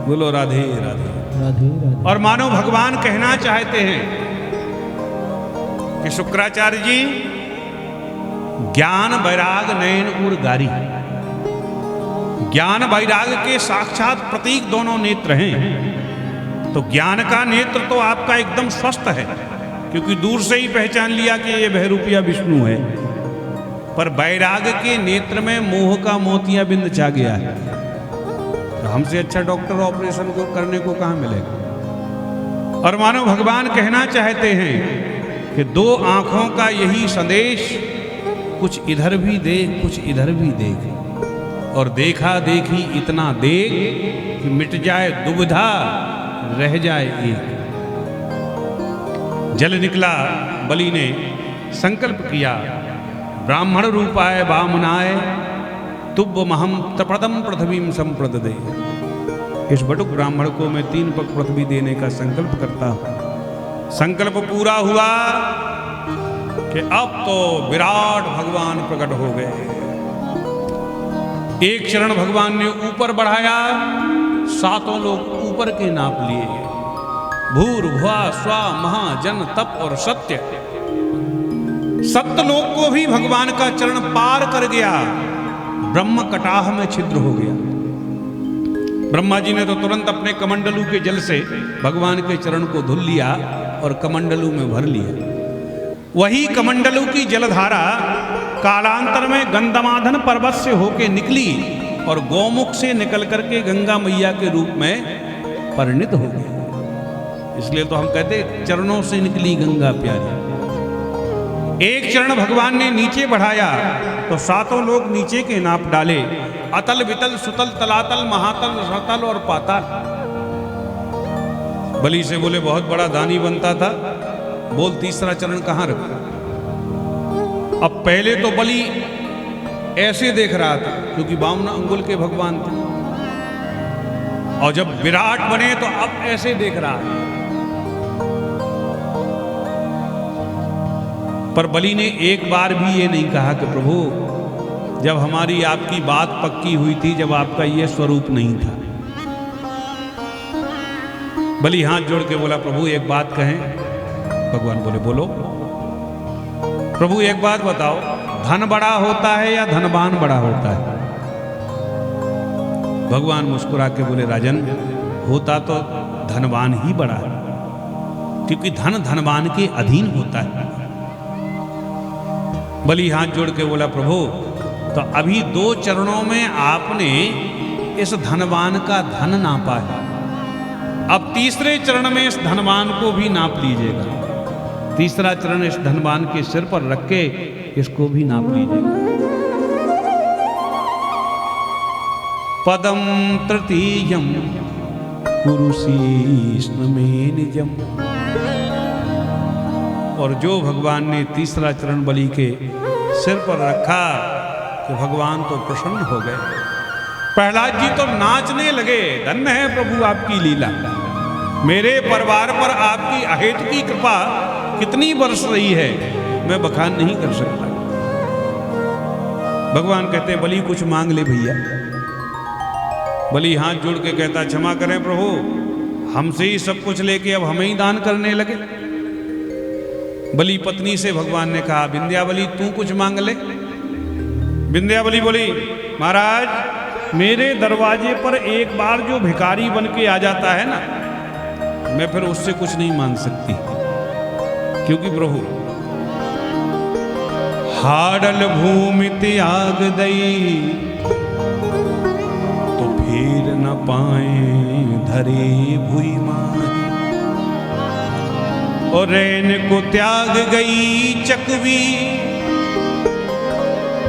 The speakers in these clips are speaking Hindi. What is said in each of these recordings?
बोलो राधे राधे। राधे राधे। और मानो भगवान कहना चाहते हैं कि शुक्राचार्य जी, ज्ञान वैराग नयन उर गारी, ज्ञान वैराग के साक्षात प्रतीक दोनों नेत्र हैं। तो ज्ञान का नेत्र तो आपका एकदम स्वस्थ है, क्योंकि दूर से ही पहचान लिया कि ये बहरूपिया विष्णु है। पर वैराग के नेत्र में मोह का मोतिया बिंद छा गया है। तो हमसे अच्छा डॉक्टर ऑपरेशन को करने को कहां मिलेगा। और मानो भगवान कहना चाहते हैं कि दो आंखों का यही संदेश, कुछ इधर भी देख कुछ इधर भी देख, और देखा देखी इतना देख कि मिट जाए दुविधा रह जाए एक। जल निकला, बलि ने संकल्प किया, ब्राह्मण रूपाय वामनाय तुभ्यमहं प्रपदम पृथ्वीं संप्रददे। इस बटुक ब्राह्मण को मैं 3 पग पृथ्वी देने का संकल्प करता हूं। संकल्प पूरा हुआ कि अब तो विराट भगवान प्रकट हो गए। एक चरण भगवान ने ऊपर बढ़ाया, 7 लोग ऊपर के नाप लिए, भूर्भुवा स्वा महा जन तप और सत्य। सप्तलोक को भी भगवान का चरण पार कर गया, ब्रह्म कटाह में छिद्र हो गया। ब्रह्मा जी ने तो तुरंत अपने कमंडलू के जल से भगवान के चरण को धुल लिया और कमंडलू में भर लिया। वही कमंडलू की जलधारा कालांतर में गंधमादन पर्वत से होके निकली और गौमुख से निकल करके गंगा मैया के रूप में परिणित हो गई। इसलिए तो हम कहते चरणों से निकली गंगा प्यारी। एक चरण भगवान ने नीचे बढ़ाया तो 7 लोग नीचे के नाप डाले, अतल वितल सुतल तलातल महातल रतल और पाताल। बलि से बोले बहुत बड़ा दानी बनता था, बोल तीसरा चरण कहां रखा। अब पहले तो बलि ऐसे देख रहा था क्योंकि 52 अंगुल के भगवान थे, और जब विराट बने तो अब ऐसे देख रहा है। पर बलि ने एक बार भी ये नहीं कहा कि प्रभु, जब हमारी आपकी बात पक्की हुई थी, जब आपका ये स्वरूप नहीं था। बलि हाथ जोड़ के बोला, प्रभु एक बात कहें। भगवान बोले बोलो। प्रभु एक बात बताओ, धन बड़ा होता है या धनवान बड़ा होता है। भगवान मुस्कुरा के बोले, राजन होता तो धनवान ही बड़ा है, क्योंकि धन धनवान के अधीन होता है। बलि हाथ जोड़ के बोला, प्रभु तो अभी 2 चरणों में आपने इस धनवान का धन नापा है, अब तीसरे चरण में इस धनवान को भी नाप लीजिएगा। तीसरा चरण इस धनवान के सिर पर रख के इसको भी नाप लीजिएगा। पदम तृतीयम कुरुशीष्ण में निजम। और जो भगवान ने तीसरा चरण बलि के सिर पर रखा कि भगवान तो प्रसन्न हो गए। प्रहलाद जी तो नाचने लगे, धन्य है प्रभु आपकी लीला, मेरे परिवार पर आपकी अहेतुकी कृपा कितनी बरस रही है, मैं बखान नहीं कर सकता। भगवान कहते हैं, बलि कुछ मांग ले भैया। बलि हाथ जोड़ के कहता, क्षमा करें प्रभु, हमसे ही सब कुछ लेके अब हमें ही दान करने लगे। बलि पत्नी से भगवान ने कहा, विंध्यावली तू कुछ मांग ले। विंध्यावली बोली, महाराज मेरे दरवाजे पर एक बार जो भिखारी बन के आ जाता है ना, मैं फिर उससे कुछ नहीं मांग सकती, क्योंकि प्रभु हाडल भूमि त्याग दई तो फिर न पाए धरे भुई माई। और रैन को त्याग गई चकवी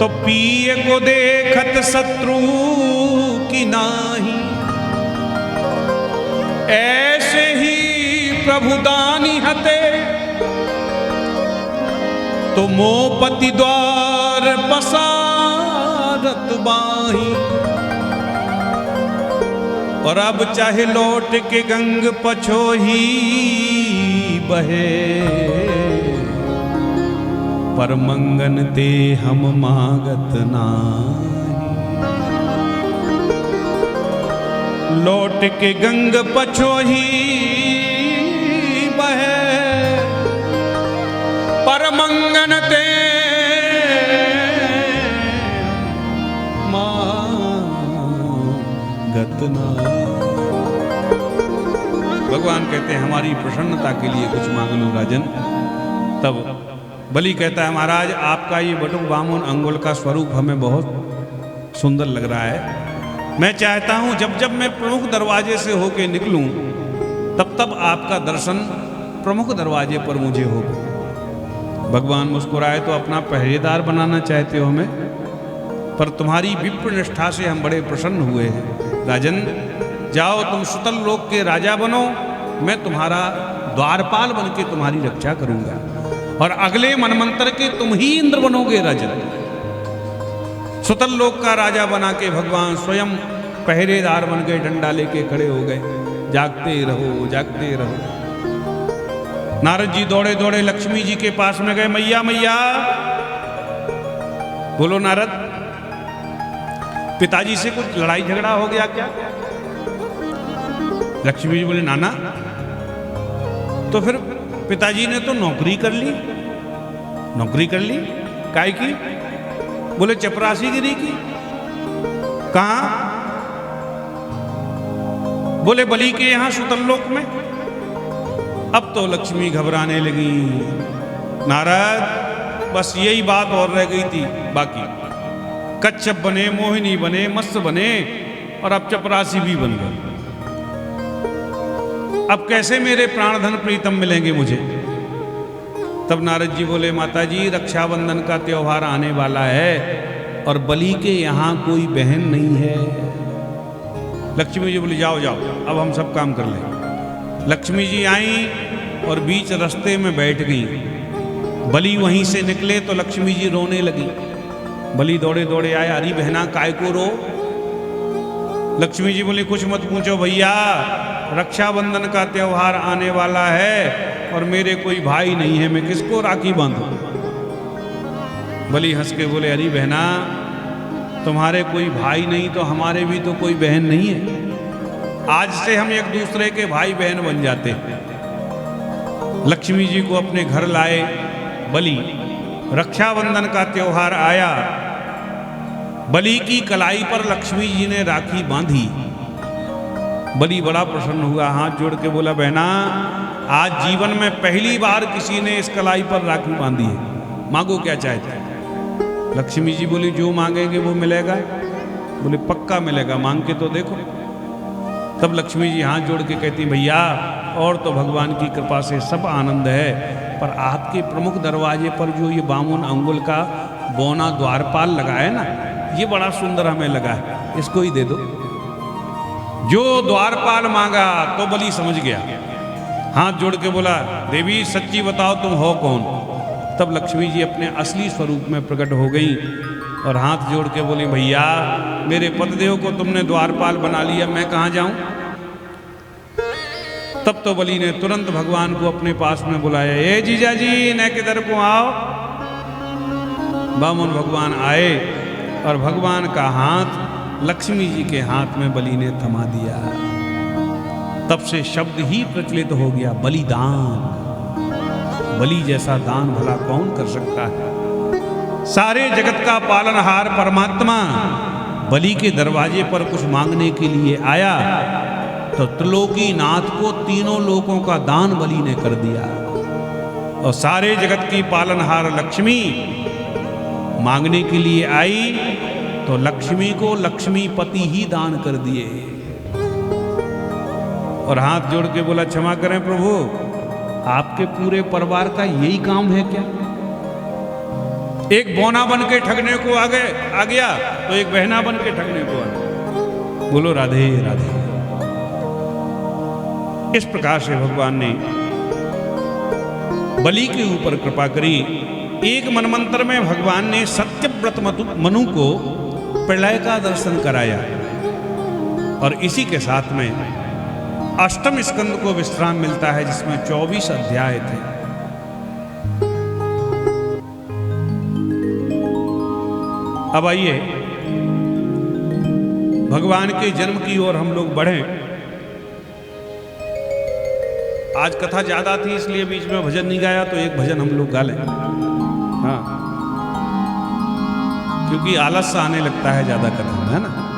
तो पिए को देखत शत्रु की नाही। ऐसे ही प्रभु दानी हते तो मोपति द्वार पसारत बाही। और अब चाहे लौट के गंग पछोही बहे, पर मंगन ते हम मागत नाही। लौट के गंग पछोही बहे, परमंगन ते गतना। भगवान कहते हैं हमारी प्रसन्नता के लिए कुछ मांग लो राजन। तब बलि कहता है महाराज आपका ये बटुक बामन अंगुल का स्वरूप हमें बहुत सुंदर लग रहा है। मैं चाहता हूं जब जब मैं प्रमुख दरवाजे से होके निकलूं तब तब आपका दर्शन प्रमुख दरवाजे पर मुझे हो। भगवान मुस्कुराए तो अपना पहरेदार बनाना चाहते हो हमें, पर तुम्हारी विप्र निष्ठा से हम बड़े प्रसन्न हुए हैं। राजन जाओ तुम सुतल लोक के राजा बनो, मैं तुम्हारा द्वारपाल बन के तुम्हारी रक्षा करूंगा, और अगले मनमंत्र के तुम ही इंद्र बनोगे। राजन सुतल लोक का राजा बना के भगवान स्वयं पहरेदार बन गए, डंडा लेके खड़े हो गए, जागते रहो जागते रहो। नारद जी दौड़े दौड़े लक्ष्मी जी के पास में गए, मैया मैया। बोलो नारद, पिताजी से कुछ लड़ाई झगड़ा हो गया क्या? लक्ष्मी जी बोले नाना, तो फिर पिताजी ने तो नौकरी कर ली। नौकरी कर ली काहे की? बोले चपरासीगिरी की। कहां? बोले बलि के यहां सुतल लोक में। अब तो लक्ष्मी घबराने लगी। नारद बस यही बात और रह गई थी, बाकी कच्छप बने, मोहिनी बने, मत्स्य बने, और अब चपरासी भी बन गए। अब कैसे मेरे प्राणधन प्रीतम मिलेंगे मुझे? तब नारद जी बोले माता जी रक्षाबंधन का त्योहार आने वाला है और बलि के यहाँ कोई बहन नहीं है। लक्ष्मी जी बोले जाओ जाओ अब हम सब काम कर लें। लक्ष्मी जी आई और बीच रास्ते में बैठ गई। बलि वहीं से निकले तो लक्ष्मी जी रोने लगी। बलि दौड़े दौड़े आए, अरे बहना काय को रो? लक्ष्मी जी बोली कुछ मत पूछो भैया, रक्षाबंधन का त्योहार आने वाला है और मेरे कोई भाई नहीं है, मैं किसको राखी बांधूं? बलि हंस के बोले अरे बहना, तुम्हारे कोई भाई नहीं तो हमारे भी तो कोई बहन नहीं है। आज से हम एक दूसरे के भाई बहन बन जाते। लक्ष्मी जी को अपने घर लाए बलि। रक्षाबंधन का त्योहार आया। बलि की कलाई पर लक्ष्मी जी ने राखी बांधी। बलि बड़ा प्रसन्न हुआ, हाथ जोड़ के बोला बहना आज जीवन में पहली बार किसी ने इस कलाई पर राखी बांधी है, मांगो क्या चाहते हैं? लक्ष्मी जी बोली जो मांगेंगे वो मिलेगा। बोले पक्का मिलेगा, मांग के तो देखो। तब लक्ष्मी जी हाथ जोड़ के कहती भैया और तो भगवान की कृपा से सब आनंद है, पर आपके प्रमुख दरवाजे पर जो ये बामन अंगुल का बौना द्वारपाल लगा है ना, ये बड़ा सुंदर हमें लगा है, इसको ही दे दो। जो द्वारपाल मांगा तो बलि समझ गया, हाथ जोड़ के बोला देवी सच्ची बताओ तुम हो कौन? तब लक्ष्मी जी अपने असली स्वरूप में प्रकट हो गई और हाथ जोड़ के बोली भैया मेरे पतिदेव को तुमने द्वारपाल बना लिया, मैं कहाँ जाऊं? तब तो बलि ने तुरंत भगवान को अपने पास में बुलाया, ए जीजा जी न किधर को आओ। बामन भगवान आए और भगवान का हाथ लक्ष्मी जी के हाथ में बलि ने थमा दिया। तब से शब्द ही प्रचलित हो गया बलिदान। बलि जैसा दान भला कौन कर सकता है? सारे जगत का पालनहार परमात्मा बलि के दरवाजे पर कुछ मांगने के लिए आया तो त्रिलोकी नाथ को तीनों लोकों का दान बलि ने कर दिया। और सारे जगत की पालनहार लक्ष्मी मांगने के लिए आई तो लक्ष्मी को लक्ष्मीपति ही दान कर दिए। और हाथ जोड़ के बोला क्षमा करें प्रभु, आपके पूरे परिवार का यही काम है क्या? एक बौना बन के ठगने को आ गया तो एक बहना बन के ठगने को आ गया। बोलो राधे राधे। इस प्रकार से भगवान ने बलि के ऊपर कृपा करी। एक मनमंत्र में भगवान ने सत्यव्रत मनु को प्रलय का दर्शन कराया और इसी के साथ में अष्टम स्कंद को विश्राम मिलता है जिसमें 24 अध्याय थे। अब आइए भगवान के जन्म की ओर हम लोग बढ़ें। आज कथा ज्यादा थी इसलिए बीच में भजन नहीं गाया, तो एक भजन हम लोग गा लें। हाँ, क्योंकि आलस सा आने लगता है ज्यादा कथा में, है ना।